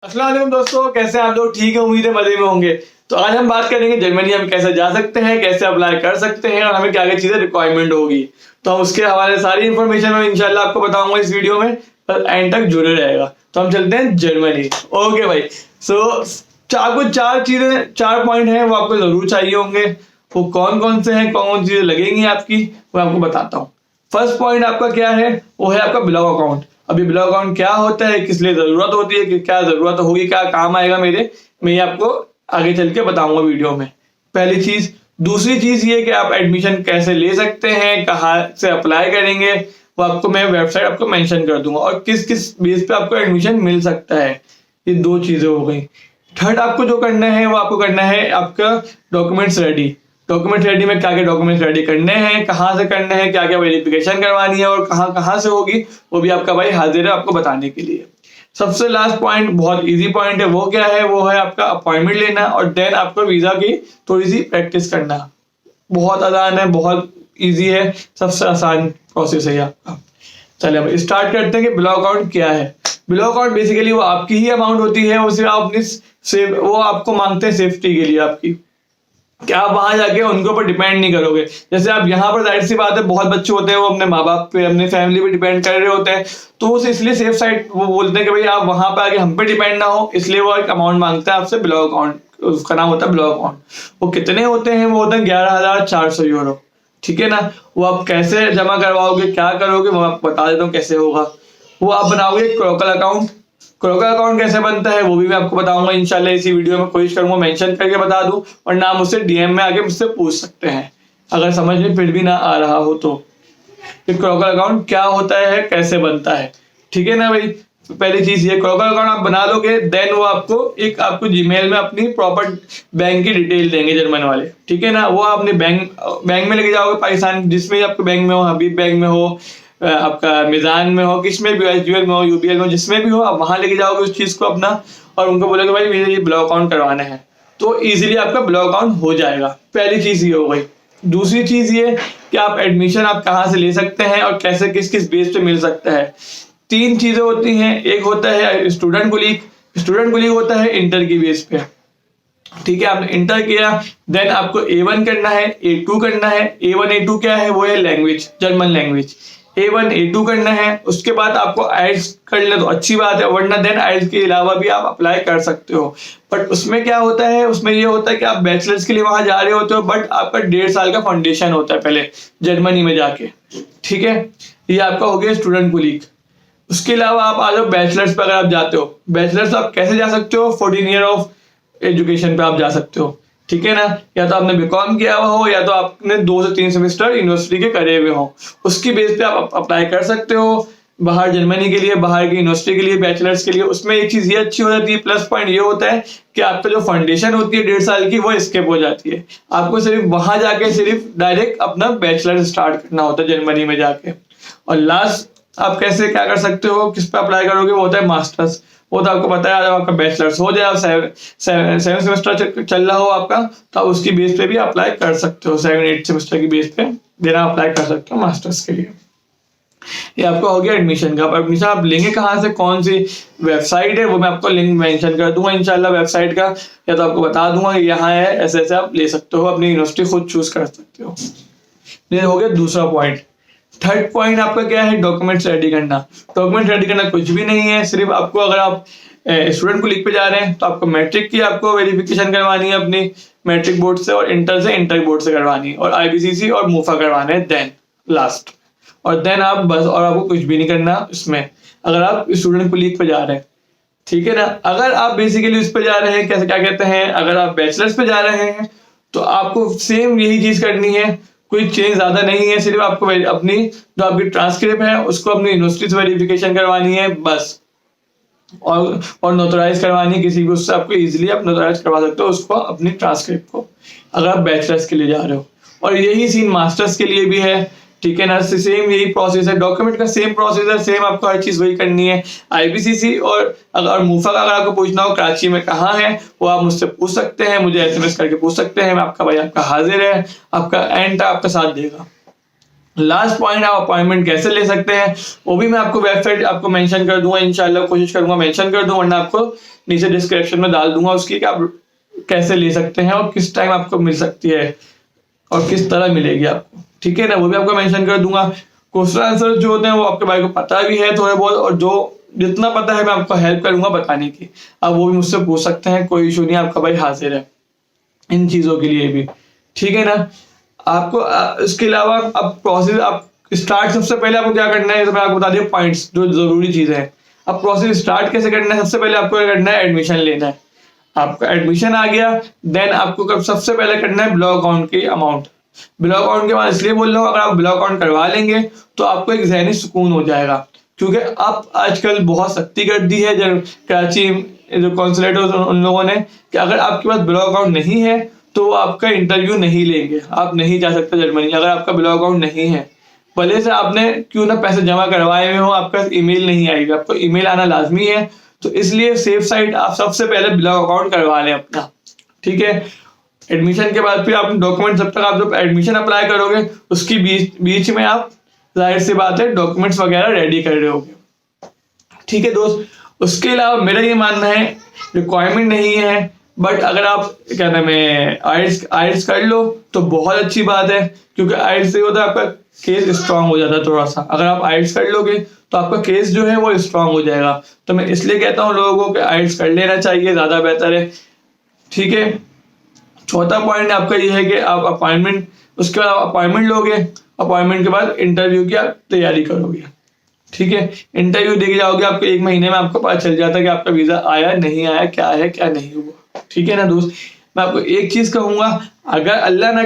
अस्सलाम वालेकुम दोस्तों, कैसे हैं आप लोग? ठीक है, उम्मीद है मजे में होंगे। तो आज हम बात करेंगे जर्मनी हम कैसे जा सकते हैं, कैसे अप्लाई कर सकते हैं और हमें क्या क्या चीजें रिक्वायरमेंट होगी। तो हम उसके हवाले सारी इन्फॉर्मेशन मैं इंशाल्लाह आपको बताऊंगा इस वीडियो में, पर एंड तक जुड़े रहेगा। तो हम चलते हैं जर्मनी। ओके भाई, सो आपको चार पॉइंट हैं वो आपको जरूर चाहिए होंगे। वो कौन कौन से हैं, कौन कौन चीजें लगेंगी आपकी, वो आपको बताता हूँ। फर्स्ट पॉइंट आपका क्या है, वो है आपका बिलॉग अकाउंट। अभी बिलॉग अकाउंट क्या होता है, किस लिए जरूरत होती है, कि क्या जरूरत होगी, क्या काम आएगा मेरे, मैं ये आपको आगे चल के बताऊंगा वीडियो में। पहली चीज। दूसरी चीज ये कि आप एडमिशन कैसे ले सकते हैं, कहाँ से अप्लाई करेंगे, वो आपको मैं वेबसाइट आपको मेंशन कर दूंगा, और किस किस बेस पे आपको एडमिशन मिल सकता है। ये दो चीजें हो गई। थर्ड आपको जो करना है वो आपको करना है आपका डॉक्यूमेंट्स रेडी। डॉक्यूमेंट रेडी में क्या क्या डॉक्यूमेंट रेडी करने हैं, कहाँ से करने हैं, क्या क्या वेरिफिकेशन करवानी है और कहाँ कहाँ से होगी, वो भी आपका भाई हाजिर है आपको बताने के लिए। सबसे लास्ट पॉइंट बहुत इजी पॉइंट है, वो क्या है, वो है आपका अपॉइंटमेंट लेना और देन आपको वीजा की थोड़ी सी प्रैक्टिस करना। बहुत आसान है, बहुत इजी है, सबसे आसान प्रोसेस है आपका। चलिए अब स्टार्ट करते हैं कि बिलॉग अकाउंट क्या है। बिलॉग अकाउंट बेसिकली वो आपकी ही अमाउंट होती है, उसे आप अपनी सेव वो आपको मांगते हैं सेफ्टी के लिए आपकी, कि आप वहां जाके उनके ऊपर डिपेंड नहीं करोगे। जैसे आप यहाँ पर जाहिर सी बात है, बहुत बच्चे होते हैं वो अपने माँ बाप पे, अपने फैमिली पे डिपेंड कर रहे होते हैं, तो वो इसलिए सेफ साइड वो बोलते हैं कि भाई आप वहां पे आके हम पे डिपेंड ना हो, इसलिए वो एक अमाउंट मांगता है आपसे बिलॉग अकाउंट। उसका नाम होता है बिलॉग अकाउंट। वो कितने होते हैं, वो होते हैं 11,400 यूरो। ठीक है ना। वो आप कैसे जमा करवाओगे, क्या करोगे, वो आपको बता देता हूँ कैसे होगा। वो आप बनाओगे क्रोकल अकाउंट। क्रोकल अकाउंट कैसे बनता है वो भी मैं आपको बताऊंगा इंशाल्लाह इसी वीडियो में, कोशिश करूंगा मेंशन करके बता दूं, और ना मुझसे डीएम में आके मुझसे पूछ सकते हैं अगर समझ में फिर भी ना आ रहा हो तो। क्रोकल अकाउंट क्या होता है, कैसे बनता है, ठीक है ना भाई। पहली चीज ये, क्रोकल अकाउंट आप बना लोगे, देन वो आपको जीमेल में अपनी प्रॉपर बैंक की डिटेल देंगे जर्मन वाले। ठीक है ना। वो अपने बैंक में लेके जाओगे, पाकिस्तान जिसमें आपके बैंक में हो, हबीब बैंक में हो, आपका मिजान में हो, किस में भी हो, एसबीएल में हो, यूबीएल में हो, जिसमें भी हो, आप वहां लेके जाओगे उस चीज को अपना, और उनको बोलोगे भाई मुझे ये ब्लॉक अकाउंट करवाना है, तो इजीली आपका ब्लॉक अकाउंट हो जाएगा। पहली चीज ये हो गई। दूसरी चीज ये कि आप एडमिशन आप कहाँ से ले सकते हैं और कैसे किस किस बेस पे मिल सकता है। तीन चीजें होती हैं। एक होता है स्टूडेंट कुलीग। स्टूडेंट कुलीग होता है इंटर की बेस पे। ठीक है, आपने इंटर किया, देन आपको A1 करना है, A2 करना है। A1 A2 क्या है, वो है language, German language. A1 A2 करना है, उसके बाद आपको आइल्स कर ले तो अच्छी बात है, वरना देन आइल्स के अलावा भी आप अप्लाई कर सकते हो। बट उसमें क्या होता है, उसमें ये होता है कि आप बैचलर्स के लिए वहां जा रहे होते हो, बट आपका 1.5 साल का फाउंडेशन होता है पहले जर्मनी में जाके। ठीक है, ये आपका हो गया स्टूडेंट कुलीग। उसके अलावा आप आ जाओ बैचलर्स पे। अगर आप जाते हो बैचलर्स, आप कैसे जा सकते हो, 14 ईयर ऑफ एजुकेशन पे आप जा सकते हो। ठीक है ना। या तो आपने बीकॉम किया हुआ हो, या तो आपने 2 से 3 सेमेस्टर यूनिवर्सिटी के करे हुए हो, उसकी बेस पे आप अप्लाई कर सकते हो बाहर जर्मनी के लिए, बाहर की यूनिवर्सिटी के लिए, बैचलर्स के लिए। उसमें एक चीज ये अच्छी हो जाती है, प्लस पॉइंट ये होता है कि आपका जो फाउंडेशन होती है 1.5 साल की, वो स्किप हो जाती है। आपको सिर्फ वहां जाके सिर्फ डायरेक्ट अपना बैचलर स्टार्ट करना होता है जर्मनी में जाके। और लास्ट आप कैसे क्या कर सकते हो, किस पे अप्लाई करोगे, वो होता है मास्टर्स। वो तो आपको पता है, जब आपका बैचलर्स हो जाए, आप 7 सेमेस्टर चल रहा हो आपका, तो आप उसकी बेस पे भी अप्लाई कर सकते हो। 7-8 सेमेस्टर की बेस पे देना अप्लाई कर सकते हो मास्टर्स के लिए। ये आपका हो गया एडमिशन का। एडमिशन आप लेंगे कहाँ से, कौन सी वेबसाइट है, वो मैं आपको लिंक मेंशन कर दूंगा इंशाल्लाह वेबसाइट का, या तो आपको बता दूंगा कि यहाँ है, ऐसे ऐसे आप ले सकते हो, अपनी यूनिवर्सिटी खुद चूज कर सकते हो। ये हो गया दूसरा पॉइंट। थर्ड पॉइंट आपका क्या है, डॉक्यूमेंट्स रेडी करना। डॉक्यूमेंट रेडी करना कुछ भी नहीं है, सिर्फ आपको, अगर आप स्टूडेंट को लिख पे जा रहे हैं, तो आपको मैट्रिक की आपको वेरिफिकेशन करवानी है अपनी मैट्रिक बोर्ड से, और इंटर बोर्ड से करवानी है, और आईबीसीसी और मूफा करवाना है देन लास्ट। और देन आप बस, और आपको कुछ भी नहीं करना इसमें, अगर आप स्टूडेंट को लिख पे जा रहे हैं। ठीक है ना। अगर आप बेसिकली उस पे जा रहे हैं, कैसे क्या कहते हैं, अगर आप बैचलर्स पे जा रहे हैं, तो आपको सेम यही चीज करनी है, कोई चेंज ज्यादा नहीं है। सिर्फ आपको अपनी जो आपकी ट्रांसक्रिप्ट है उसको अपनी यूनिवर्सिटी से वेरिफिकेशन करवानी है बस, और नोटराइज करवानी है किसी भी, उससे आपको इजीली आप नोटराइज करवा सकते हो उसको, अपनी ट्रांसक्रिप्ट को, अगर आप बैचलर्स के लिए जा रहे हो। और यही सीन मास्टर्स के लिए भी है। ठीक है ना। सेम यही प्रोसेस है, डॉक्यूमेंट का सेम प्रोसेस है, सेम आपको हर चीज वही करनी है। आईबीसीसी और अगर मूफा का अगर आपको पूछना हो कराची में कहाँ है, वो आप मुझसे पूछ सकते हैं, मुझे एसएमएस करके पूछ सकते हैं, मैं आपका भाई आपका हाजिर है, आपका एंड आपका साथ देगा। लास्ट पॉइंट, आप अपॉइंटमेंट कैसे ले सकते हैं वो भी मैं आपको वेबसाइट आपको मेंशन कर दूंगा, इंशाल्लाह कोशिश करूंगा मेंशन कर दूं, वरना आपको नीचे डिस्क्रिप्शन में डाल दूंगा उसकी कि आप कैसे ले सकते हैं और किस टाइम आपको मिल सकती है और किस तरह मिलेगी आपको, ठीक है ना, वो भी आपको मेंशन कर दूंगा। क्वेश्चन आंसर जो होते हैं वो आपके भाई को पता भी है थोड़े बहुत, और जो जितना पता है मैं आपको हेल्प करूंगा बताने की, आप वो भी मुझसे पूछ सकते हैं, कोई इशू नहीं, आपका भाई हाजिर है इन चीजों के लिए भी, ठीक है ना। आपको इसके अलावा अब प्रोसेस आप स्टार्ट, सबसे पहले आपको क्या करना है, तो मैं आपको बता दिया पॉइंट्स जो जरूरी चीजें हैं। अब प्रोसेस स्टार्ट कैसे करना है, सबसे पहले आपको क्या करना है, एडमिशन लेना है। आपका एडमिशन आ गया, देन आपको सबसे पहले करना है ब्लॉक अकाउंट की अमाउंट। ब्लॉक अकाउंट के बाद इसलिए बोल रहा हूँ, अगर आप ब्लॉक अकाउंट करवा लेंगे तो आपको एक ज़हनी सुकून हो जाएगा, क्योंकि अब आजकल बहुत सख्ती कर दी है जब कराची जो कॉन्सुलेट उन लोगों ने, कि अगर आपके पास ब्लॉक अकाउंट नहीं है तो वो आपका इंटरव्यू नहीं लेंगे, आप नहीं जा सकते जर्मनी अगर आपका ब्लॉक अकाउंट नहीं है। भले से आपने क्यों ना पैसे जमा करवाए हुए हो, आपका ईमेल नहीं आएगा, आपको ईमेल आना लाजमी है। तो इसलिए सेफ साइड आप सबसे पहले ब्लॉक अकाउंट करवा लें अपना, ठीक है। एडमिशन के बाद फिर आप डॉक्यूमेंट, जब तक आप जब एडमिशन अप्लाई करोगे उसकी बीच में आप जाहिर सी बात है डॉक्यूमेंट्स वगैरह रेडी कर रहे होगे, ठीक है दोस्त। उसके अलावा मेरा ये मानना है रिक्वायरमेंट नहीं है, बट अगर आप क्या नाम है आइल्स कर लो तो बहुत अच्छी बात है, क्योंकि आइल्स से होता है आपका केस स्ट्रांग हो जाता है थोड़ा सा। अगर आप आइल्स कर लोगे तो आपका केस जो है वो स्ट्रांग हो जाएगा। तो मैं इसलिए कहता हूँ लोगों को कि आइल्स कर लेना चाहिए, ज्यादा बेहतर है, ठीक है। चौथा पॉइंट आपका ये है कि आप अपॉइंटमेंट, उसके बाद आप अपॉइंटमेंट लोगे, अपॉइंटमेंट के बाद इंटरव्यू की आप तैयारी करोगे, ठीक है। इंटरव्यू देके जाओगे, आपको 1 महीने में आपको पता चल जाता है कि आपका वीजा आया नहीं आया, क्या है क्या नहीं हुआ, ठीक है ना दोस्त। मैं आपको एक चीज कहूंगा, अगर अल्लाह ना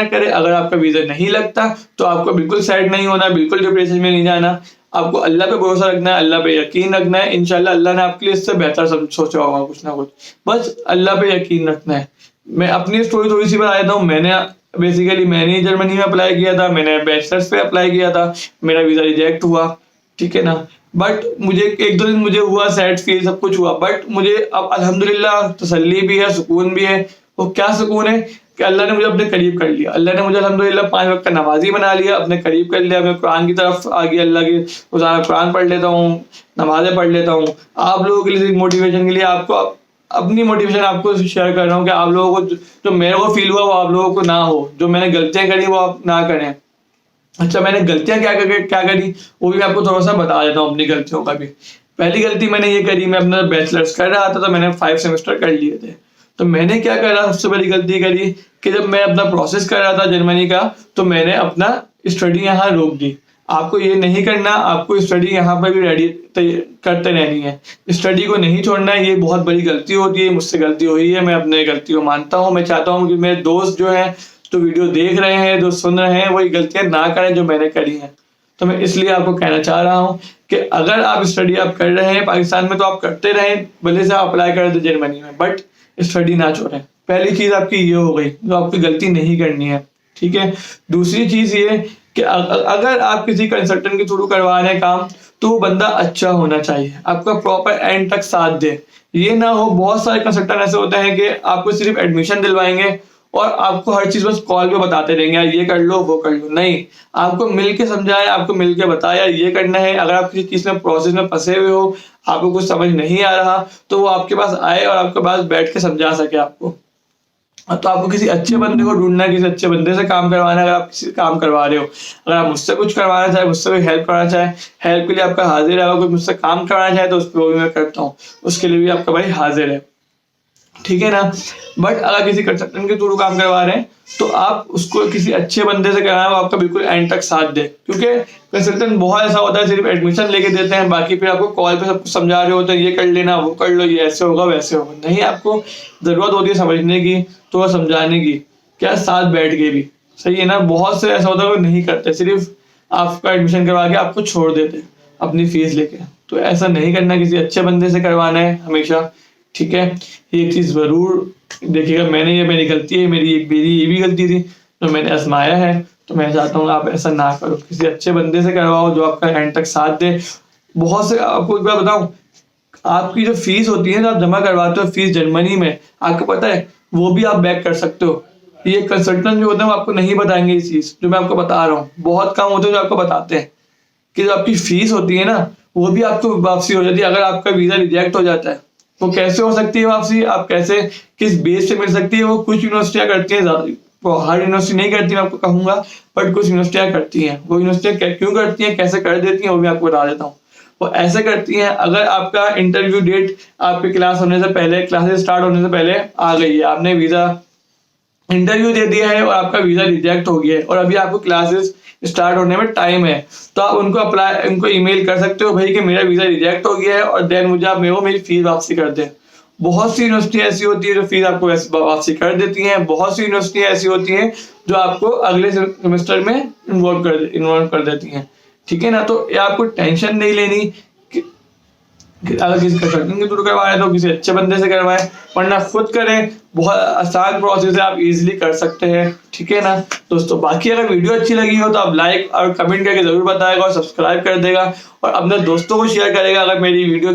करे अगर आपका वीजा नहीं लगता तो आपको बिल्कुल सैड नहीं होना, बिल्कुल डिप्रेशन में नहीं जाना। आपको अल्लाह पे भरोसा रखना है, अल्लाह पे यकीन रखना है, इंशाल्लाह अल्लाह ने आपके लिए इससे बेहतर सोचा होगा कुछ ना कुछ, बस अल्लाह पे यकीन रखना है। मैं अपनी स्टोरी थोड़ी सी बता देता हूँ। मैंने जर्मनी में अप्लाई किया था, मैंने बैचलर्स पे अप्लाई किया था, मेरा वीजा रिजेक्ट हुआ, ठीक है ना। बट मुझे 1-2 दिन मुझे हुआ सैड फील, सब कुछ हुआ, बट मुझे अब अल्हम्दुलिल्लाह तसल्ली भी है, सुकून भी है। वो क्या सुकून है कि अल्लाह ने मुझे अपने करीब कर लिया, अल्लाह ने मुझे अल्हम्दुलिल्लाह 5 वक्त का नमाजी बना लिया, अपने करीब कर लिया, मैं कुरान की तरफ आ गया, अल्लाह की रोजाना कुरान पढ़ लेता हूँ, नमाजें पढ़ लेता हूँ। आप लोगों के लिए मोटिवेशन के लिए आपको अपनी मोटिवेशन आपको शेयर कर रहा हूँ कि आप लोगों को जो मेरे को फील हुआ वो आप लोगों को ना हो, जो मैंने गलतियां करी वो आप ना करें। अच्छा, मैंने गलतियां क्या करी वो भी मैं आपको थोड़ा सा बता देता हूँ, अपनी गलतियों का भी। पहली गलती मैंने ये करी, मैं अपना बैचलर्स कर रहा था तो मैंने 5 सेमेस्टर कर लिए थे। तो मैंने क्या करा, सबसे बड़ी गलती करी कि जब मैं अपना प्रोसेस कर रहा था जर्मनी का तो मैंने अपना स्टडी यहाँ रोक दी। आपको ये नहीं करना, आपको स्टडी यहाँ पर भी रेडी करते रहनी है, स्टडी को नहीं छोड़ना है। ये बहुत बड़ी गलती होती है, मुझसे गलती हुई है, मैं अपने गलती को मानता हूँ। मैं चाहता हूँ कि मेरे दोस्त जो हैं, जो वीडियो देख रहे हैं, जो सुन रहे हैं, वही गलतियां ना करें जो मैंने करी हैं। तो मैं इसलिए आपको कहना चाह रहा हूँ कि अगर आप स्टडी आप कर रहे हैं पाकिस्तान में तो आप करते रहें, भले से आप अप्लाई कर दे जर्मनी में, बट स्टडी ना छोड़ें। पहली चीज आपकी ये हो गई, जो आपकी गलती नहीं करनी है, ठीक है। दूसरी चीज ये कि अगर आप किसी कंसल्टेंट के थ्रू करवा रहे हैं काम तो वो बंदा अच्छा होना चाहिए, आपका प्रॉपर एंड तक साथ दे। ये ना हो, बहुत सारे कंसल्टेंट ऐसे होते हैं कि आपको सिर्फ एडमिशन दिलवाएंगे और आपको हर चीज बस कॉल पे बताते रहेंगे, यार ये कर लो वो कर लो। नहीं, आपको मिलके समझाए, आपको मिलके बताया ये करना है। अगर आप किसी चीज में प्रोसेस में फंसे हुए हो, आपको कुछ समझ नहीं आ रहा, तो वो आपके पास आए और आपके पास बैठ के समझा सके आपको। तो आपको किसी अच्छे बंदे को ढूंढना है, किसी अच्छे बंदे से काम करवाना है। अगर आप किसी काम करवा रहे हो, अगर आप मुझसे कुछ करवाना चाहे, मुझसे कोई हेल्प कराना चाहे, हेल्प के लिए आपका हाजिर है। अगर कोई मुझसे काम करवाना चाहे तो उस पर भी मैं करता हूँ, उसके लिए भी आपका भाई हाजिर है, ठीक है ना। बट अगर किसी कंसल्टेंट के थ्रू काम करवा रहे हैं तो आप उसको किसी अच्छे बंदे से कराएं, वो आपका बिल्कुल एंड तक साथ दे। क्योंकि कंसल्टेंट बहुत ऐसा होता है सिर्फ एडमिशन लेके देते हैं, बाकी फिर आपको कॉल पे सब कुछ समझा रहे होते हैं, ये कर लेना वो कर लो, ये ऐसे होगा वैसे होगा। नहीं, आपको जरूरत होती है समझने की, तो वह समझाने की, क्या साथ बैठ के भी, सही है ना। बहुत से ऐसा होता है वो नहीं करते, सिर्फ आपका एडमिशन करवा के आपको छोड़ देते अपनी फीस लेके। तो ऐसा नहीं करना, किसी अच्छे बंदे से करवाना है हमेशा, ठीक है। एक चीज जरूर देखिएगा, ये मेरी गलती है, मेरी ये भी गलती थी तो मैंने आजमाया है। तो मैं चाहता हूँ आप ऐसा ना करो, किसी अच्छे बंदे से करवाओ जो आपका एंड तक साथ दे। बहुत से, आपको एक बार बताऊं, आपकी जो फीस होती है ना, आप जमा करवाते हो फीस जर्मनी में, आपको पता है वो भी आप बैक कर सकते हो। ये कंसल्टेंट जो होते हैं वो आपको नहीं बताएंगे ये चीज जो मैं आपको बता रहा हूँ। बहुत कम होते हैं जो आपको बताते हैं कि जो आपकी फीस होती है ना वो भी आपको वापसी हो जाती है अगर आपका वीजा रिजेक्ट हो जाता है। वो कैसे हो सकती है वापसी, आप कैसे किस बेस पे मिल सकती है, वो कुछ यूनिवर्सिटियां करती हैं, वो हर यूनिवर्सिटी नहीं करती मैं आपको कहूंगा, बट कुछ यूनिवर्सिटियां करती हैं। वो यूनिवर्सिटियां क्यों करती हैं, कैसे कर देती हैं, वो भी आपको बता देता हूँ। वो ऐसे करती हैं, अगर आपका इंटरव्यू डेट आपकी क्लास होने से पहले, क्लासेस स्टार्ट होने से पहले आ गई है, आपने वीजा इंटरव्यू दे दिया है और आपका वीजा रिजेक्ट हो गया है और अभी आपको क्लासेस स्टार्ट होने में टाइम है, तो आप उनको ईमेल कर सकते हो भाई कि मेरा वीजा रिजेक्ट हो गया है और देन मुझे आप मेरी फीस वापसी कर दें। बहुत सी यूनिवर्सिटी ऐसी होती है जो फीस आपको वापसी कर देती हैं, बहुत सी यूनिवर्सिटी ऐसी होती हैं जो आपको अगले सेमेस्टर में इन्वॉल्व कर देती हैं। ठीक है ना, तो ये आपको टेंशन नहीं लेनी कि अगर किसी कंसल्टेंट के थ्रू करवाए तो किसी अच्छे बंदे से करवाए, वरना खुद करें। बहुत आसान प्रोसेस है, आप इजीली कर सकते हैं। ठीक है ना दोस्तों, बाकी अगर वीडियो अच्छी लगी हो तो आप लाइक और कमेंट करके जरूर बताएगा और सब्सक्राइब कर देगा और अपने दोस्तों को शेयर करेगा। अगर मेरी वीडियो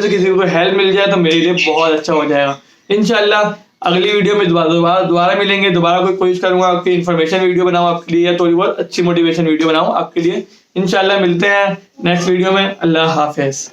से किसी को हेल्प मिल जाए तो मेरे लिए बहुत अच्छा हो जाएगा। इंशाल्लाह अगली वीडियो में दोबारा मिलेंगे, दोबारा कोशिश करूंगा आपकी इन्फॉर्मेशन वीडियो बनाऊं आपके लिए या थोड़ी बहुत अच्छी मोटिवेशन वीडियो बनाऊं आपके लिए। इंशाल्लाह मिलते हैं नेक्स्ट वीडियो में। अल्लाह हाफिज।